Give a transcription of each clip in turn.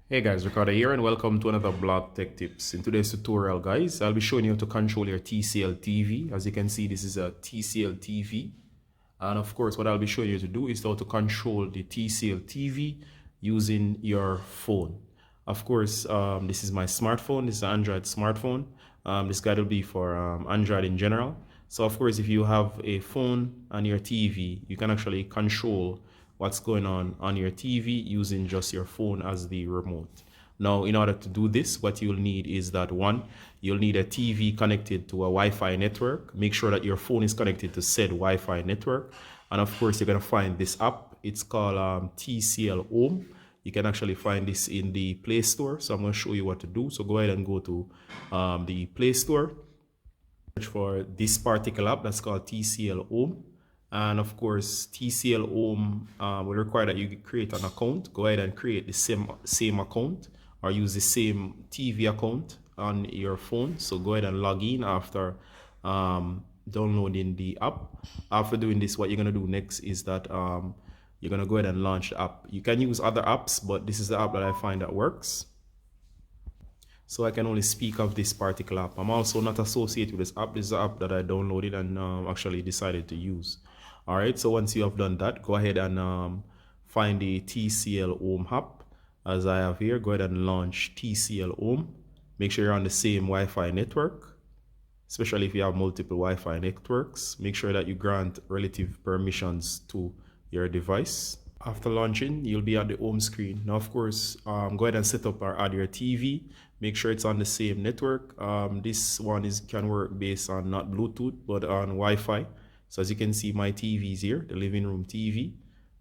Hey guys, Ricardo here and welcome to another Blog Tech Tips. In today's tutorial guys, I'll be showing you how to control your TCL TV. As you can see, this is a TCL TV. And of course, what I'll be showing you to do is how to control the TCL TV using your phone. Of course, this is my smartphone. This is an Android smartphone. This guide will be for Android in general. So of course, if you have a phone and your TV, you can actually control what's going on your TV using just your phone as the remote. Now, in order to do this, what you'll need is that one, you'll need a TV connected to a Wi-Fi network. Make sure that your phone is connected to said Wi-Fi network. And of course, you're gonna find this app. It's called TCL Home. You can actually find this in the Play Store. So I'm gonna show you what to do. So go ahead and go to the Play Store. Search for this particular app that's called TCL Home. And of course, TCL Home will require that you create an account. Go ahead and create the same account or use the same TV account on your phone. So go ahead and log in after downloading the app. After doing this, what you're going to do next is that you're going to go ahead and launch the app. You can use other apps, but this is the app that I find that works. So I can only speak of this particular app. I'm also not associated with this app. This is the app that I downloaded and actually decided to use. All right, so once you have done that, go ahead and find the TCL Home app. As I have here, go ahead and launch TCL Home. Make sure you're on the same Wi-Fi network, especially if you have multiple Wi-Fi networks. Make sure that you grant relative permissions to your device. After launching, you'll be at the home screen. Now, of course, go ahead and set up or add your TV. Make sure it's on the same network. This one can work based on not Bluetooth, but on Wi-Fi. So as you can see, my TV is here, the living room TV.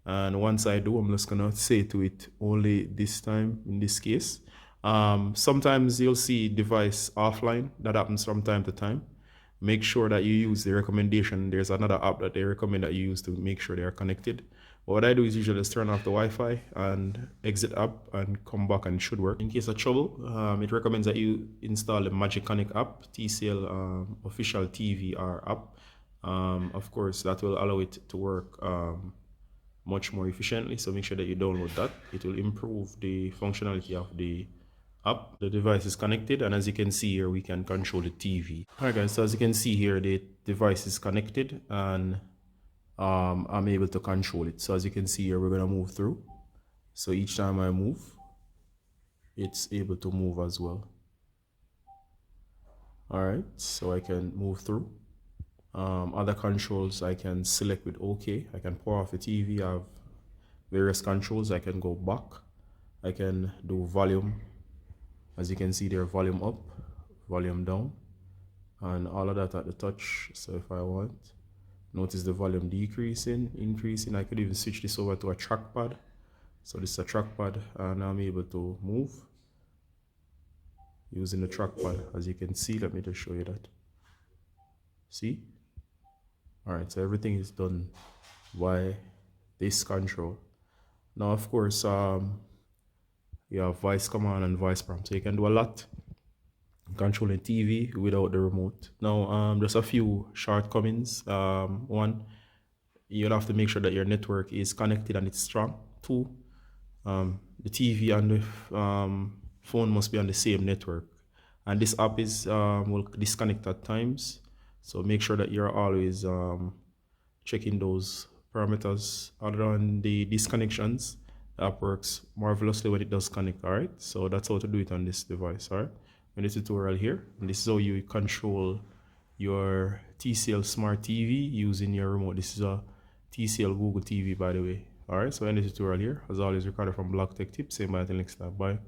And once I do, I'm just gonna say to it only this time in this case. Sometimes you'll see device offline. That happens from time to time. Make sure that you use the recommendation. There's another app that they recommend that you use to make sure they are connected. But what I do is usually just turn off the Wi-Fi and exit app and come back, and it should work. In case of trouble, it recommends that you install the Magic Connect app, TCL official TVR app. Of course, that will allow it to work much more efficiently. So make sure that you download that. It will improve the functionality of the app. The device is connected, and as you can see here, we can control the TV. All right guys, so as you can see here, the device is connected and I'm able to control it. So as you can see here, we're gonna move through. So each time I move, it's able to move as well. All right, so I can move through. Other controls I can select with OK. I can power off the TV. I have various controls. I can go back. I can do volume. As you can see there, volume up, volume down, and all of that at the touch. So if I want, notice the volume decreasing, increasing. I could even switch this over to a trackpad. So this is a trackpad, and I'm able to move using the trackpad. As you can see, let me just show you that. See? All right, so everything is done by this control. Now, of course, you have voice command and voice prompt, so you can do a lot controlling TV without the remote. Now, just a few shortcomings. One, you'll have to make sure that your network is connected and it's strong. Two, the TV and the phone must be on the same network. And this app will disconnect at times. So make sure that you're always checking those parameters. Other than the disconnections, the app works marvelously when it does connect. All right, so that's how to do it on this device. All right, in this tutorial here, and this is how you control your TCL Smart TV using your remote. This is a TCL Google TV, by the way. All right, so in this tutorial here, as always, Ricardo from Blog Tech Tips. Same bye until next time. Bye.